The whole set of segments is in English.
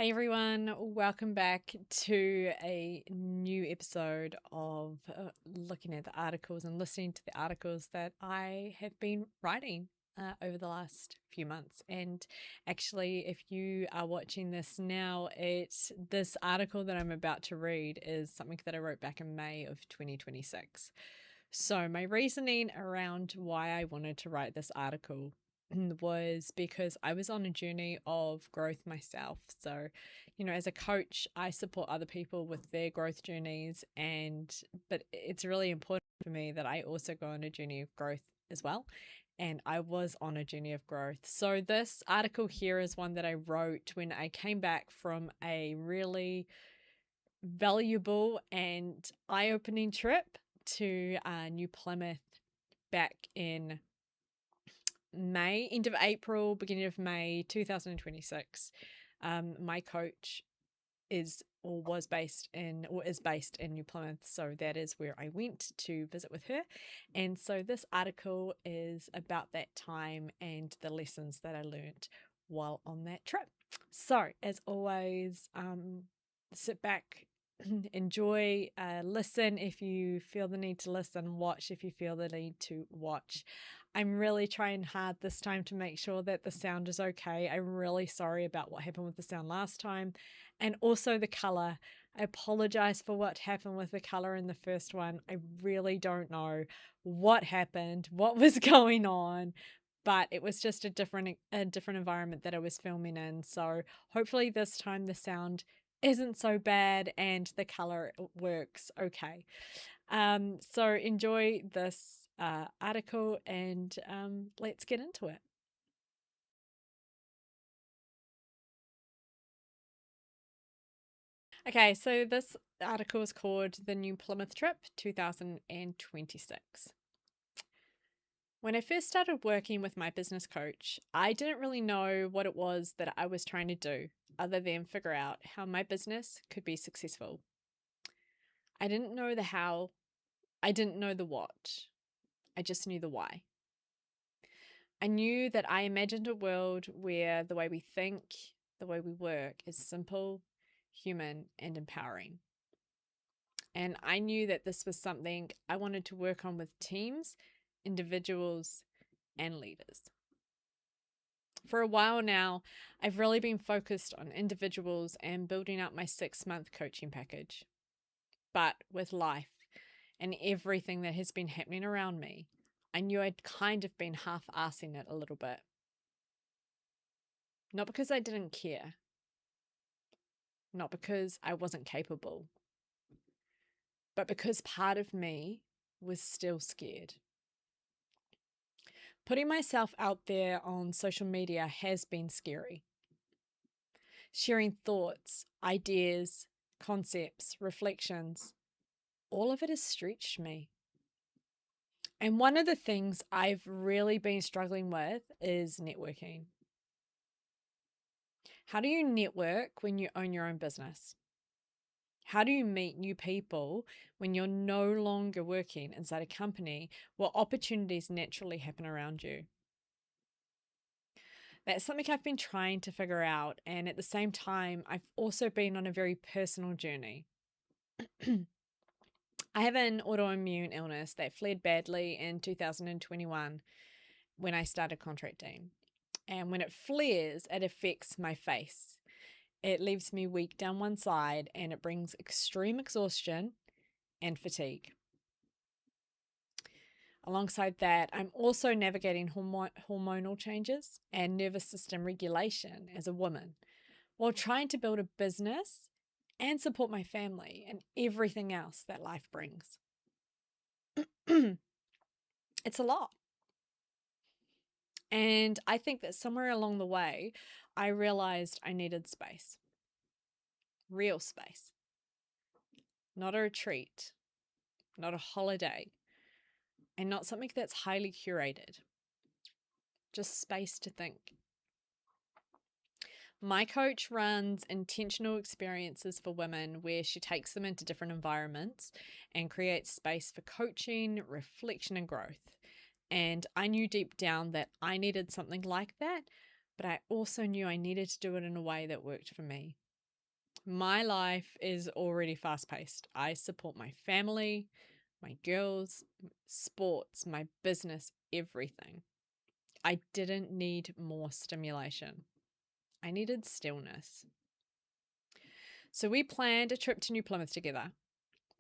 Hey everyone, welcome back to a new episode of looking at the articles and listening to the articles that I have been writing over the last few months. And actually, if you are watching this now, this article that I'm about to read is something that I wrote back in May of 2026. So, my reasoning around why I wanted to write this article was because I was on a journey of growth myself. So, as a coach, I support other people with their growth journeys, but it's really important for me that I also go on a journey of growth as well. And I was on a journey of growth. So, this article here is one that I wrote when I came back from a really valuable and eye opening trip to New Plymouth back in May, end of April, beginning of May 2026. My coach is based in New Plymouth, so that is where I went to visit with her. And so this article is about that time and the lessons that I learned while on that trip. So, as always, sit back, enjoy, listen if you feel the need to listen, watch if you feel the need to watch. I'm really trying hard this time to make sure that the sound is okay. I'm really sorry about what happened with the sound last time, and also the color. I apologize for what happened with the color in the first one. I really don't know what happened, what was going on, but it was just a different environment that I was filming in. So hopefully this time the sound isn't so bad and the color works okay. So enjoy this article and let's get into it. Okay, so this article is called The New Plymouth Trip 2026. When I first started working with my business coach, I didn't really know what it was that I was trying to do other than figure out how my business could be successful. I didn't know the how, I didn't know the what, I just knew the why. I knew that I imagined a world where the way we think, the way we work is simple, human, and empowering. And I knew that this was something I wanted to work on with teams, individuals, and leaders. For a while now, I've really been focused on individuals and building up my 6-month coaching package. But with life and everything that has been happening around me, I knew I'd kind of been half-assing it a little bit. Not because I didn't care, not because I wasn't capable, but because part of me was still scared. Putting myself out there on social media has been scary. Sharing thoughts, ideas, concepts, reflections, all of it has stretched me. And one of the things I've really been struggling with is networking. How do you network when you own your own business? How do you meet new people when you're no longer working inside a company where opportunities naturally happen around you? That's something I've been trying to figure out. And at the same time, I've also been on a very personal journey. I have an autoimmune illness that fled badly in 2021 when I started contracting. And when it flares, it affects my face. It leaves me weak down one side and it brings extreme exhaustion and fatigue. Alongside that, I'm also navigating hormonal changes and nervous system regulation as a woman while trying to build a business and support my family and everything else that life brings. It's a lot. And I think that somewhere along the way, I realized I needed space, real space, not a retreat, not a holiday, and not something that's highly curated, just space to think. My coach runs intentional experiences for women where she takes them into different environments and creates space for coaching, reflection, and growth. And I knew deep down that I needed something like that, but I also knew I needed to do it in a way that worked for me. My life is already fast paced. I support my family, my girls, sports, my business, everything. I didn't need more stimulation. I needed stillness. So we planned a trip to New Plymouth together.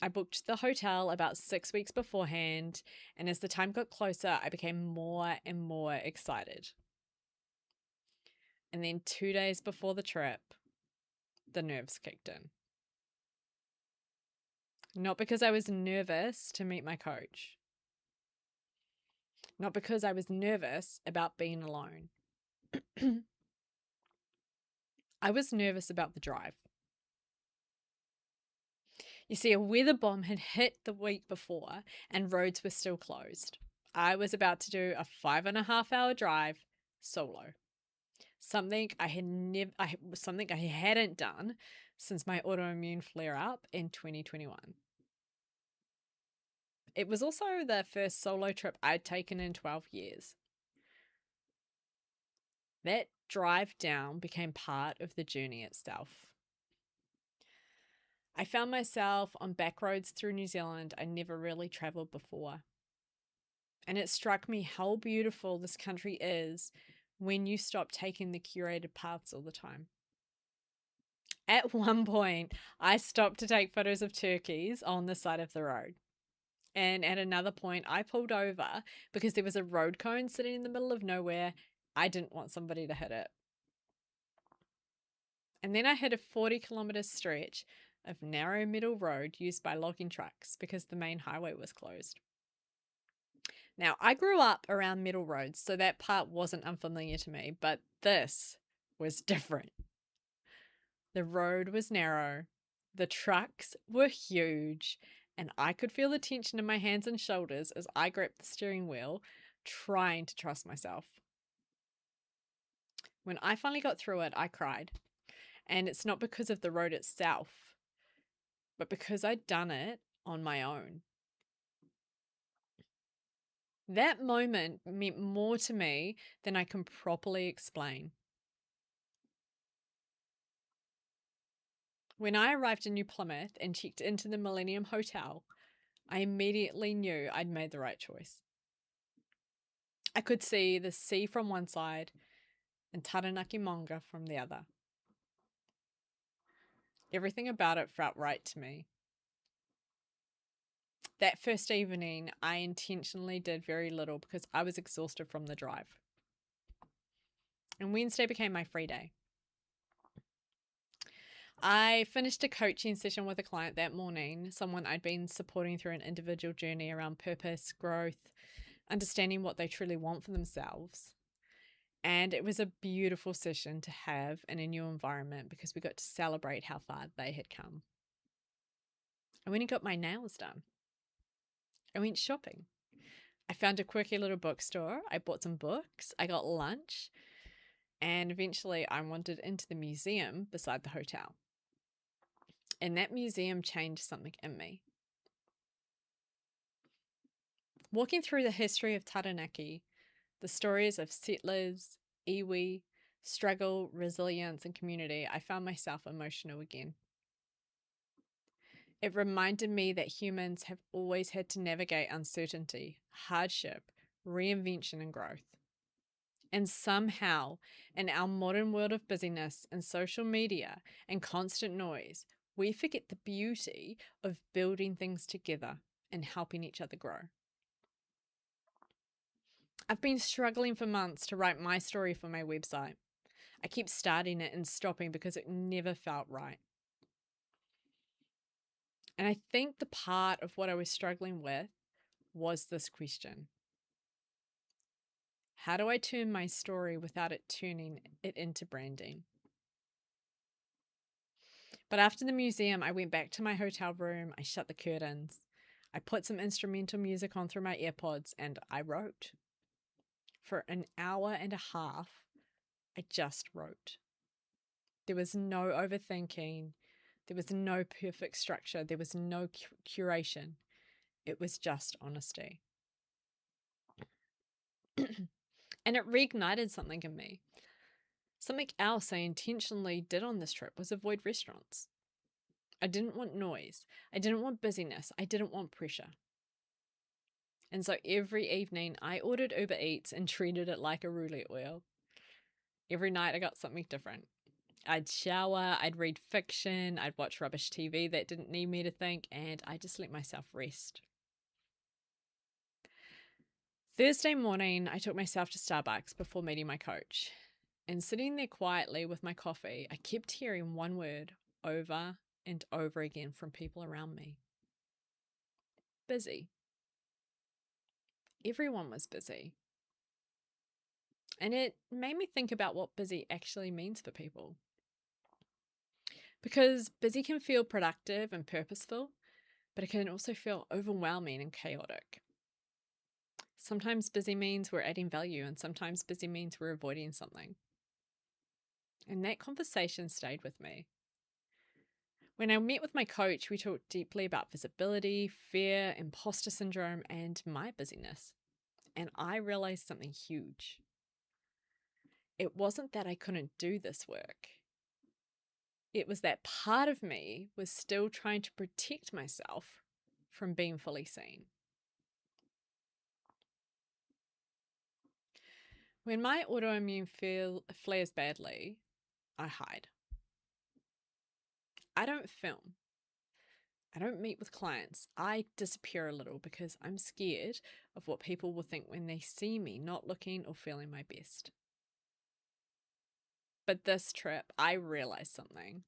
I booked the hotel about 6 weeks beforehand, and as the time got closer, I became more and more excited. And then 2 days before the trip, the nerves kicked in. Not because I was nervous to meet my coach, not because I was nervous about being alone. I was nervous about the drive. You see, a weather bomb had hit the week before and roads were still closed. I was about to do a 5.5 hour drive solo. Something I hadn't done since my autoimmune flare up in 2021. It was also the first solo trip I'd taken in 12 years. That drive down became part of the journey itself. I found myself on back roads through New Zealand I never really travelled before. And it struck me how beautiful this country is when you stop taking the curated paths all the time. At one point, I stopped to take photos of turkeys on the side of the road. And at another point, I pulled over because there was a road cone sitting in the middle of nowhere. I didn't want somebody to hit it. And then I hit a 40-kilometre stretch of narrow middle road used by logging trucks because the main highway was closed. Now, I grew up around middle roads, so that part wasn't unfamiliar to me, but this was different. The road was narrow, the trucks were huge, and I could feel the tension in my hands and shoulders as I gripped the steering wheel, trying to trust myself. When I finally got through it, I cried. And it's not because of the road itself, but because I'd done it on my own. That moment meant more to me than I can properly explain. When I arrived in New Plymouth and checked into the Millennium Hotel, I immediately knew I'd made the right choice. I could see the sea from one side and Taranaki Manga from the other. Everything about it felt right to me. That first evening, I intentionally did very little because I was exhausted from the drive. And Wednesday became my free day. I finished a coaching session with a client that morning, someone I'd been supporting through an individual journey around purpose, growth, understanding what they truly want for themselves. And it was a beautiful session to have in a new environment because we got to celebrate how far they had come. I went and got my nails done. I went shopping. I found a quirky little bookstore. I bought some books. I got lunch. And eventually I wandered into the museum beside the hotel. And that museum changed something in me. Walking through the history of Taranaki, the stories of settlers, iwi, struggle, resilience, and community, I found myself emotional again. It reminded me that humans have always had to navigate uncertainty, hardship, reinvention, and growth. And somehow, in our modern world of busyness and social media and constant noise, we forget the beauty of building things together and helping each other grow. I've been struggling for months to write my story for my website. I keep starting it and stopping because it never felt right. And I think the part of what I was struggling with was this question. How do I turn my story without it turning it into branding? But after the museum, I went back to my hotel room. I shut the curtains. I put some instrumental music on through my AirPods and I wrote. For an hour and a half, I just wrote. There was no overthinking. There was no perfect structure. There was no curation. It was just honesty. And it reignited something in me. Something else I intentionally did on this trip was avoid restaurants. I didn't want noise. I didn't want busyness. I didn't want pressure. And so every evening I ordered Uber Eats and treated it like a roulette wheel. Every night I got something different. I'd shower, I'd read fiction, I'd watch rubbish TV that didn't need me to think, and I just let myself rest. Thursday morning, I took myself to Starbucks before meeting my coach. And sitting there quietly with my coffee, I kept hearing one word over and over again from people around me. Busy. Everyone was busy. And it made me think about what busy actually means for people. Because busy can feel productive and purposeful, but it can also feel overwhelming and chaotic. Sometimes busy means we're adding value, and sometimes busy means we're avoiding something. And that conversation stayed with me. When I met with my coach, we talked deeply about visibility, fear, imposter syndrome, and my busyness. And I realized something huge. It wasn't that I couldn't do this work. It was that part of me was still trying to protect myself from being fully seen. When my autoimmune flares badly, I hide. I don't film. I don't meet with clients. I disappear a little because I'm scared of what people will think when they see me not looking or feeling my best. But this trip, I realized something.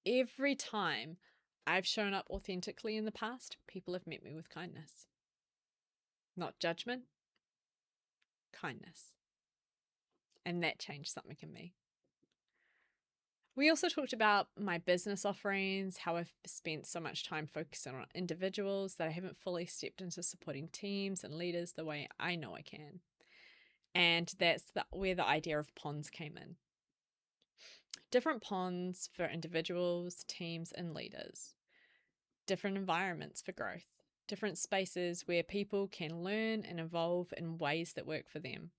Every time I've shown up authentically in the past, people have met me with kindness. Not judgment, kindness. And that changed something in me. We also talked about my business offerings, how I've spent so much time focusing on individuals that I haven't fully stepped into supporting teams and leaders the way I know I can. And that's where the idea of ponds came in. Different ponds for individuals, teams, and leaders. Different environments for growth. Different spaces where people can learn and evolve in ways that work for them.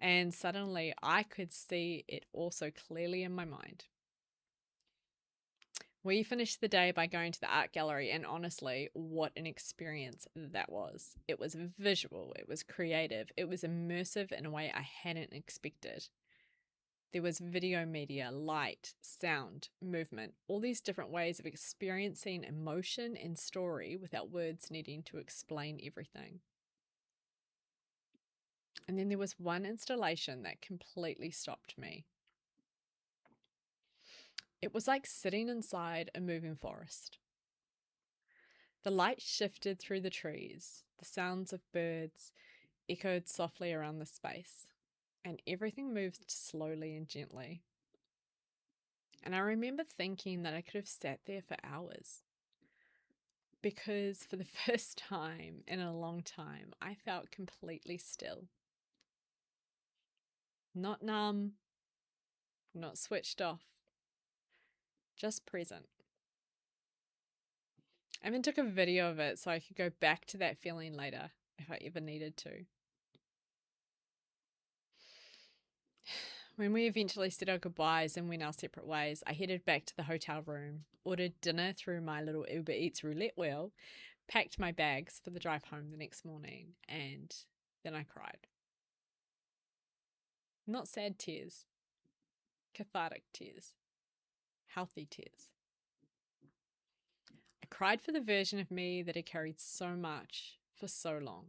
And suddenly I could see it also clearly in my mind. We finished the day by going to the art gallery, and honestly, what an experience that was. It was visual, it was creative, it was immersive in a way I hadn't expected. There was video media, light, sound, movement, all these different ways of experiencing emotion and story without words needing to explain everything. And then there was one installation that completely stopped me. It was like sitting inside a moving forest. The light shifted through the trees, the sounds of birds echoed softly around the space, and everything moved slowly and gently. And I remember thinking that I could have sat there for hours, because for the first time in a long time, I felt completely still. Not numb, not switched off, just present. I even took a video of it so I could go back to that feeling later if I ever needed to. When we eventually said our goodbyes and went our separate ways, I headed back to the hotel room, ordered dinner through my little Uber Eats roulette wheel, packed my bags for the drive home the next morning, and then I cried. Not sad tears, cathartic tears, healthy tears. I cried for the version of me that had carried so much for so long.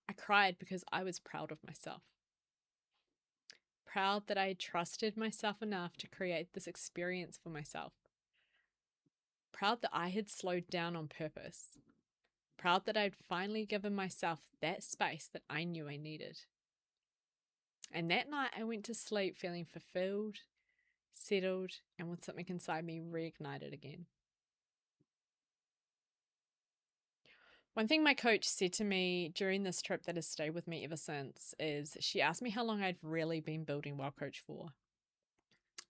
I cried because I was proud of myself. Proud that I had trusted myself enough to create this experience for myself. Proud that I had slowed down on purpose. Proud that I'd finally given myself that space that I knew I needed. And that night I went to sleep feeling fulfilled, settled, and with something inside me reignited again. One thing my coach said to me during this trip that has stayed with me ever since is she asked me how long I'd really been building Well Coach for.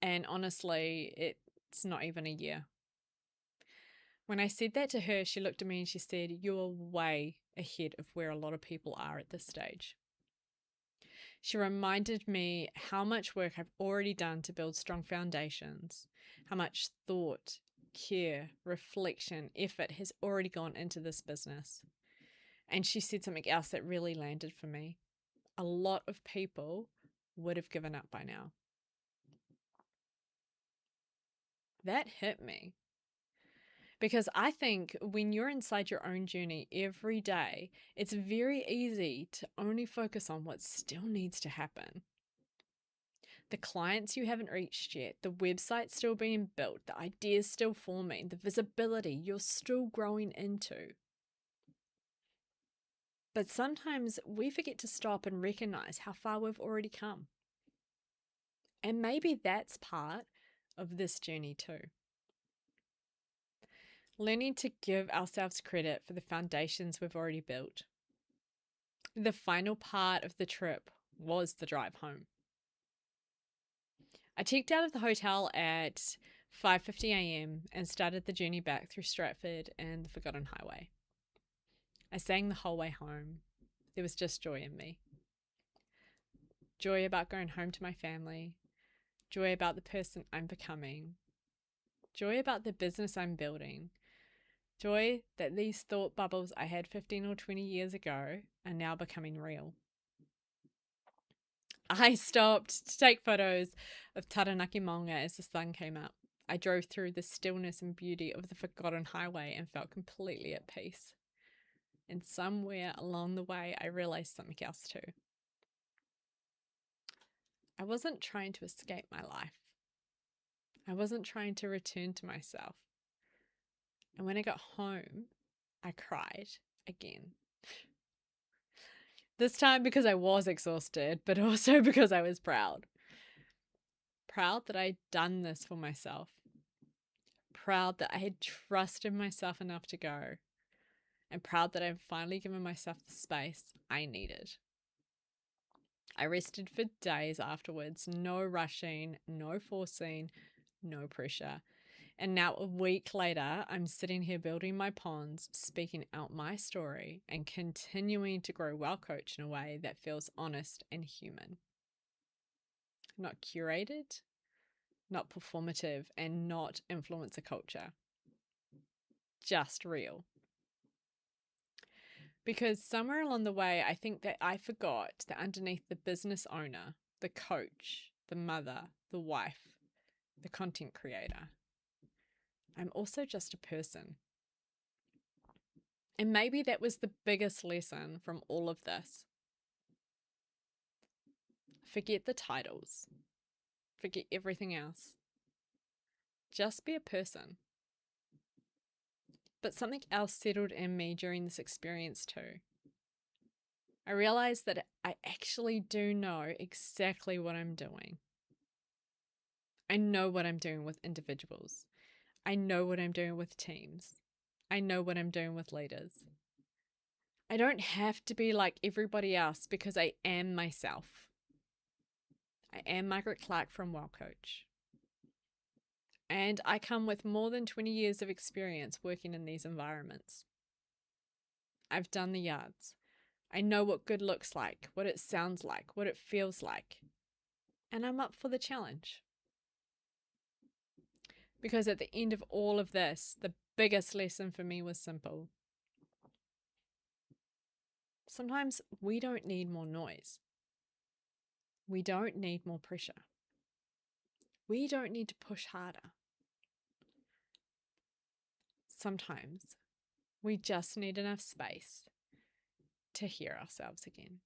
And honestly, it's not even a year. When I said that to her, she looked at me and she said, "You're way ahead of where a lot of people are at this stage." She reminded me how much work I've already done to build strong foundations, how much thought, care, reflection, effort has already gone into this business. And she said something else that really landed for me. A lot of people would have given up by now. That hit me. Because I think when you're inside your own journey every day, it's very easy to only focus on what still needs to happen. The clients you haven't reached yet, the website still being built, the ideas still forming, the visibility you're still growing into. But sometimes we forget to stop and recognize how far we've already come. And maybe that's part of this journey too. Learning to give ourselves credit for the foundations we've already built. The final part of the trip was the drive home. I checked out of the hotel at 5:50 a.m. and started the journey back through Stratford and the Forgotten Highway. I sang the whole way home. There was just joy in me. Joy about going home to my family. Joy about the person I'm becoming. Joy about the business I'm building. Joy that these thought bubbles I had 15 or 20 years ago are now becoming real. I stopped to take photos of Taranaki Maunga as the sun came up. I drove through the stillness and beauty of the Forgotten Highway and felt completely at peace. And somewhere along the way, I realized something else too. I wasn't trying to escape my life. I wasn't trying to return to myself. And when I got home, I cried again. This time because I was exhausted, but also because I was proud. Proud that I'd done this for myself. Proud that I had trusted myself enough to go. And proud that I'd finally given myself the space I needed. I rested for days afterwards. No rushing, no forcing, no pressure. And now a week later, I'm sitting here building my ponds, speaking out my story, and continuing to grow Well Coach in a way that feels honest and human. Not curated, not performative, and not influencer culture. Just real. Because somewhere along the way, I think that I forgot that underneath the business owner, the coach, the mother, the wife, the content creator, I'm also just a person. And maybe that was the biggest lesson from all of this. Forget the titles. Forget everything else. Just be a person. But something else settled in me during this experience too. I realized that I actually do know exactly what I'm doing. I know what I'm doing with individuals. I know what I'm doing with teams. I know what I'm doing with leaders. I don't have to be like everybody else because I am myself. I am Margaret Clark from Well Coach. And I come with more than 20 years of experience working in these environments. I've done the yards. I know what good looks like, what it sounds like, what it feels like. And I'm up for the challenge. Because at the end of all of this, the biggest lesson for me was simple. Sometimes we don't need more noise. We don't need more pressure. We don't need to push harder. Sometimes we just need enough space to hear ourselves again.